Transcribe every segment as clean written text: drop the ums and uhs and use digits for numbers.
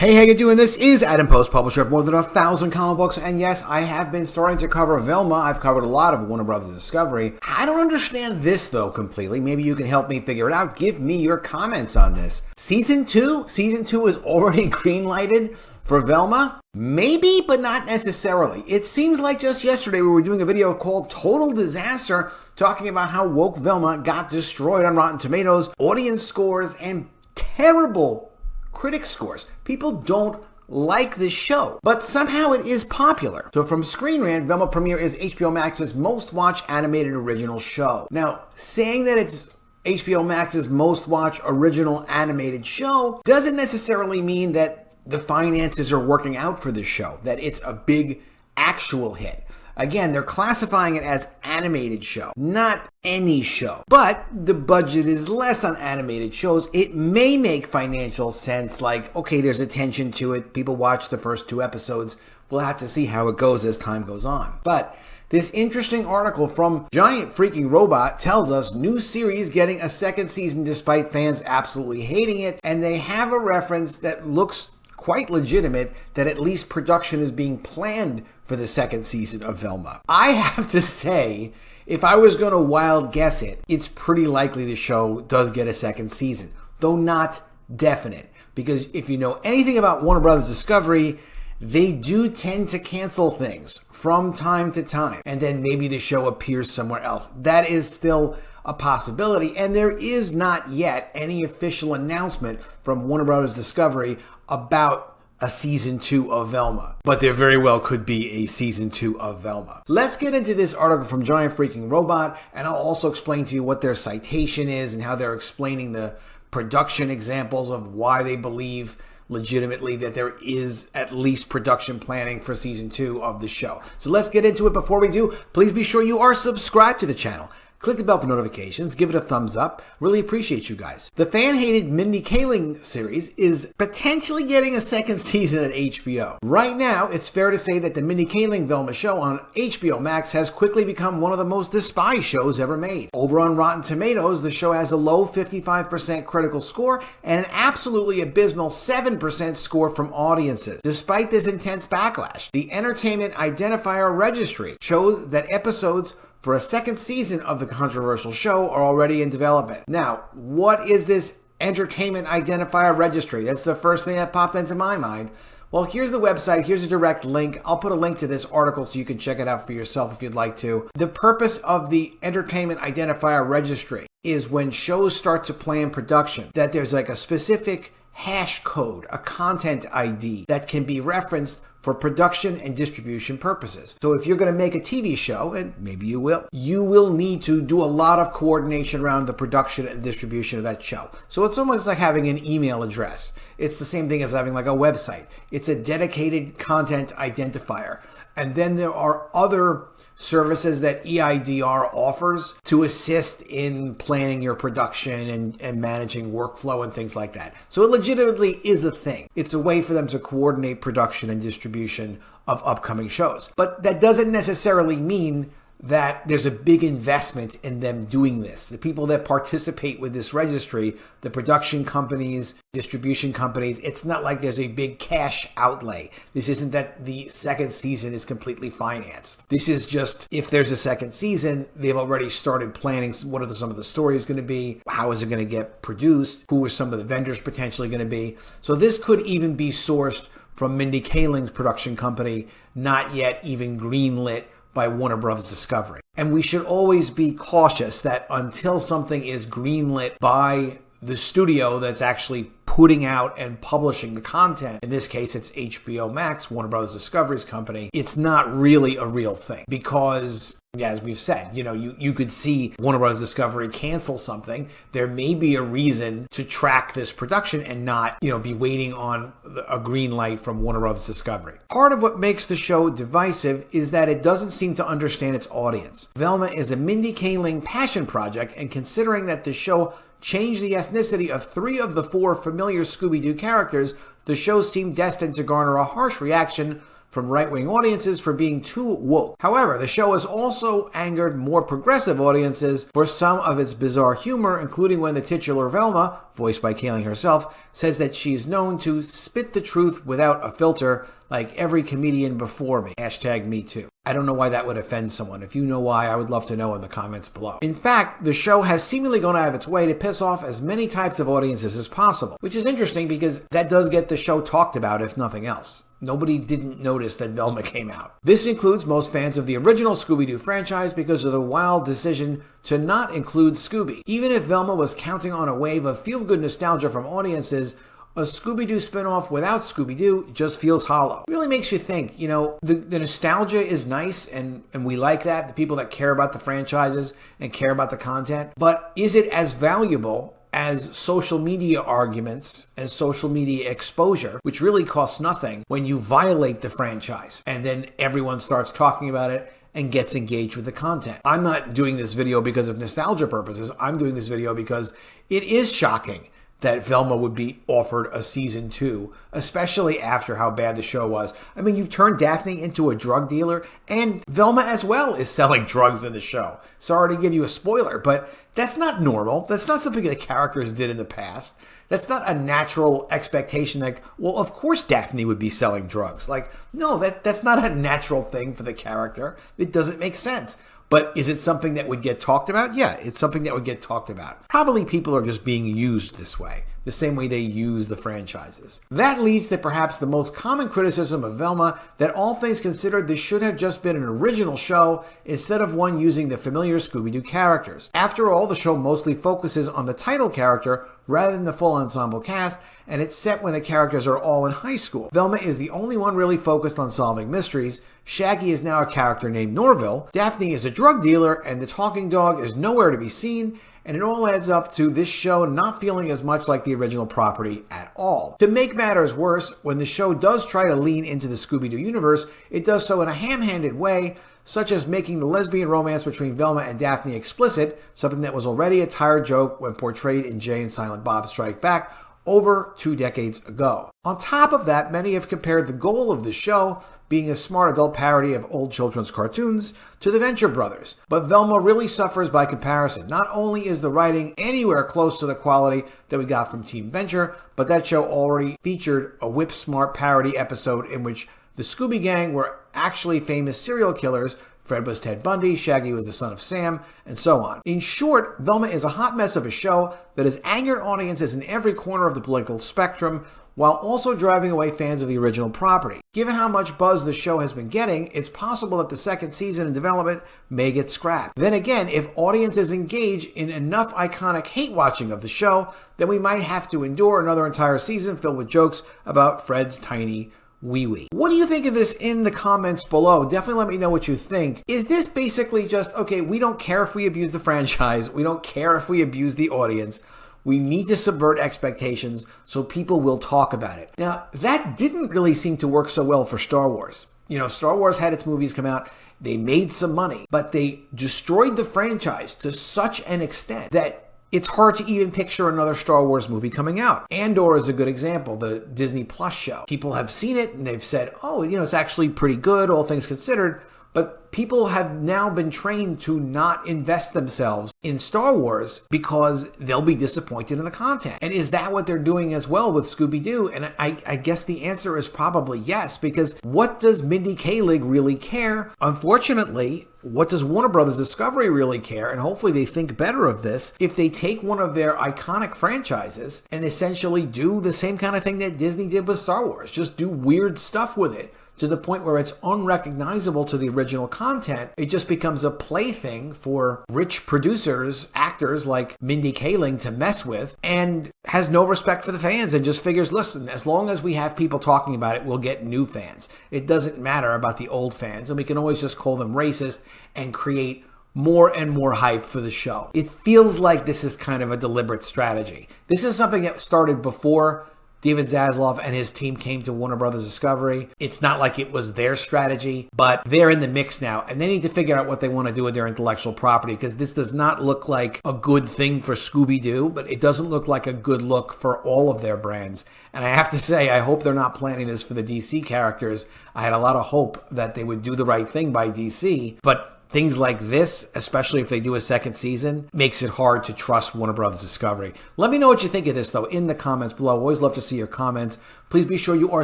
Hey, how you doing? This is Adam Post, publisher of more than 1,000 comic books, and yes, I have been starting to cover Velma. I've covered a lot of Warner Brothers Discovery. I don't understand this, though, completely. Maybe you can help me figure it out. Give me your comments on this. Season 2? Season 2 is already green-lighted for Velma? Maybe, but not necessarily. It seems like just yesterday we were doing a video called Total Disaster, talking about how woke Velma got destroyed on Rotten Tomatoes, audience scores, and terrible critic scores. People don't like this show, but somehow it is popular. So from Screen Rant, Velma Premiere is HBO Max's most watched animated original show. Now, saying that it's HBO Max's most watched original animated show doesn't necessarily mean that the finances are working out for this show, that it's a big actual hit. Again, they're classifying it as animated show, not any show. But the budget is less on animated shows. It may make financial sense, like, okay, there's attention to it. People watch the first 2 episodes. We'll have to see how it goes as time goes on. But this interesting article from Giant Freaking Robot tells us new series getting a second season despite fans absolutely hating it. And they have a reference that looks quite legitimate, that at least production is being planned for the second season of Velma. I have to say, if I was going to wild guess it, it's pretty likely the show does get a second season, though not definite. Because if you know anything about Warner Brothers Discovery, they do tend to cancel things from time to time, and then maybe the show appears somewhere else. That is still a possibility, and there is not yet any official announcement from Warner Brothers Discovery about a season 2 of Velma, but there very well could be a season 2 of Velma. Let's get into this article from Giant Freaking Robot, and I'll also explain to you what their citation is and how they're explaining the production examples of why they believe legitimately that there is at least production planning for season 2 of the show. So let's get into it. Before we do, please be sure you are subscribed to the channel. Click the bell for notifications, give it a thumbs up. Really appreciate you guys. The fan-hated Mindy Kaling series is potentially getting a second season at HBO. Right now, it's fair to say that the Mindy Kaling Velma show on HBO Max has quickly become one of the most despised shows ever made. Over on Rotten Tomatoes, the show has a low 55% critical score and an absolutely abysmal 7% score from audiences. Despite this intense backlash, the Entertainment Identifier Registry shows that episodes for a second season of the controversial show are already in development. Now, what is this Entertainment Identifier Registry? That's the first thing that popped into my mind. Well, here's the website. Here's a direct link. I'll put a link to this article so you can check it out for yourself if you'd like to. The purpose of the Entertainment Identifier Registry is when shows start to plan production, that there's like a specific hash code, a content ID that can be referenced for production and distribution purposes. So if you're going to make a TV show, and maybe you will need to do a lot of coordination around the production and distribution of that show. So it's almost like having an email address. It's the same thing as having like a website. It's a dedicated content identifier. And then there are other services that EIDR offers to assist in planning your production and managing workflow and things like that. So it legitimately is a thing. It's a way for them to coordinate production and distribution of upcoming shows. But that doesn't necessarily mean that there's a big investment in them doing this. The people that participate with this registry, the production companies, distribution companies, it's not like there's a big cash outlay. This isn't that the second season is completely financed. This is just, if there's a second season, they've already started planning what are some of the stories going to be, how is it going to get produced, who are some of the vendors potentially going to be. So this could even be sourced from Mindy Kaling's production company, not yet even greenlit by Warner Brothers Discovery. And we should always be cautious that until something is greenlit by the studio that's actually putting out and publishing the content, in this case it's HBO Max, Warner Brothers Discovery's company, it's not really a real thing. Because, as we've said, you could see Warner Brothers Discovery cancel something. There may be a reason to track this production and not, be waiting on a green light from Warner Brothers Discovery. Part of what makes the show divisive is that it doesn't seem to understand its audience. Velma is a Mindy Kaling passion project, and considering that the show changed the ethnicity of 3 of the 4 familiar Scooby-Doo characters, the show seemed destined to garner a harsh reaction from right-wing audiences for being too woke. However, the show has also angered more progressive audiences for some of its bizarre humor, including when the titular Velma, voiced by Kaling herself, says that she's known to spit the truth without a filter, like every comedian before me. #MeToo. I don't know why that would offend someone. If you know why, I would love to know in the comments below. In fact, the show has seemingly gone out of its way to piss off as many types of audiences as possible, which is interesting because that does get the show talked about, if nothing else. Nobody didn't notice that Velma came out. This includes most fans of the original Scooby-Doo franchise because of the wild decision to not include Scooby. Even if Velma was counting on a wave of feel-good nostalgia from audiences, a Scooby-Doo spinoff without Scooby-Doo just feels hollow. It really makes you think, the nostalgia is nice and we like that, the people that care about the franchises and care about the content, but is it as valuable as social media arguments and social media exposure, which really costs nothing when you violate the franchise and then everyone starts talking about it and gets engaged with the content? I'm not doing this video because of nostalgia purposes. I'm doing this video because it is shocking that Velma would be offered a season 2, especially after how bad the show was. I mean, you've turned Daphne into a drug dealer, and Velma as well is selling drugs in the show. Sorry to give you a spoiler, but that's not normal. That's not something the characters did in the past. That's not a natural expectation like, well, of course Daphne would be selling drugs. Like, no, that's not a natural thing for the character. It doesn't make sense. But is it something that would get talked about? Yeah, it's something that would get talked about. Probably people are just being used this way, the same way they use the franchises. That leads to perhaps the most common criticism of Velma, that all things considered, this should have just been an original show instead of one using the familiar Scooby-Doo characters. After all, the show mostly focuses on the title character rather than the full ensemble cast, and it's set when the characters are all in high school. Velma is the only one really focused on solving mysteries. Shaggy is now a character named Norville. Daphne is a drug dealer, and the talking dog is nowhere to be seen. And it all adds up to this show not feeling as much like the original property at all. To make matters worse, when the show does try to lean into the Scooby-Doo universe, it does so in a ham-handed way, such as making the lesbian romance between Velma and Daphne explicit, something that was already a tired joke when portrayed in Jay and Silent Bob Strike Back over 2 decades ago. On top of that, many have compared the goal of the show, being a smart adult parody of old children's cartoons, to the Venture Brothers. But Velma really suffers by comparison. Not only is the writing anywhere close to the quality that we got from Team Venture, but that show already featured a whip-smart parody episode in which the Scooby Gang were actually famous serial killers. Fred was Ted Bundy, Shaggy was the son of Sam, and so on. In short, Velma is a hot mess of a show that has angered audiences in every corner of the political spectrum, while also driving away fans of the original property. Given how much buzz the show has been getting, it's possible that the second season in development may get scrapped. Then again, if audiences engage in enough iconic hate-watching of the show, then we might have to endure another entire season filled with jokes about Fred's tiny wee-wee. What do you think of this in the comments below? Definitely let me know what you think. Is this basically just, okay, we don't care if we abuse the franchise, we don't care if we abuse the audience, we need to subvert expectations so people will talk about it. Now, that didn't really seem to work so well for Star Wars. Star Wars had its movies come out, they made some money, but they destroyed the franchise to such an extent that it's hard to even picture another Star Wars movie coming out. Andor is a good example, the Disney Plus show. People have seen it and they've said, oh, it's actually pretty good, all things considered. But people have now been trained to not invest themselves in Star Wars because they'll be disappointed in the content. And is that what they're doing as well with Scooby-Doo? And I guess the answer is probably yes, because what does Mindy Kaling really care? Unfortunately, what does Warner Brothers Discovery really care? And hopefully they think better of this if they take one of their iconic franchises and essentially do the same kind of thing that Disney did with Star Wars. Just do weird stuff with it, to the point where it's unrecognizable to the original content. It just becomes a plaything for rich producers, actors like Mindy Kaling to mess with, and has no respect for the fans and just figures, listen, as long as we have people talking about it, we'll get new fans. It doesn't matter about the old fans, and we can always just call them racist and create more and more hype for the show. It feels like this is kind of a deliberate strategy. This is something that started before David Zaslav and his team came to Warner Brothers Discovery. It's not like it was their strategy, but they're in the mix now, and they need to figure out what they want to do with their intellectual property, because this does not look like a good thing for Scooby-Doo, but it doesn't look like a good look for all of their brands. And I have to say, I hope they're not planning this for the DC characters. I had a lot of hope that they would do the right thing by DC, but things like this, especially if they do a second season, makes it hard to trust Warner Brothers Discovery. Let me know what you think of this, though, in the comments below. Always love to see your comments. Please be sure you are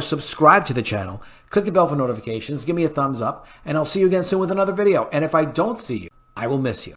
subscribed to the channel. Click the bell for notifications. Give me a thumbs up, and I'll see you again soon with another video. And if I don't see you, I will miss you.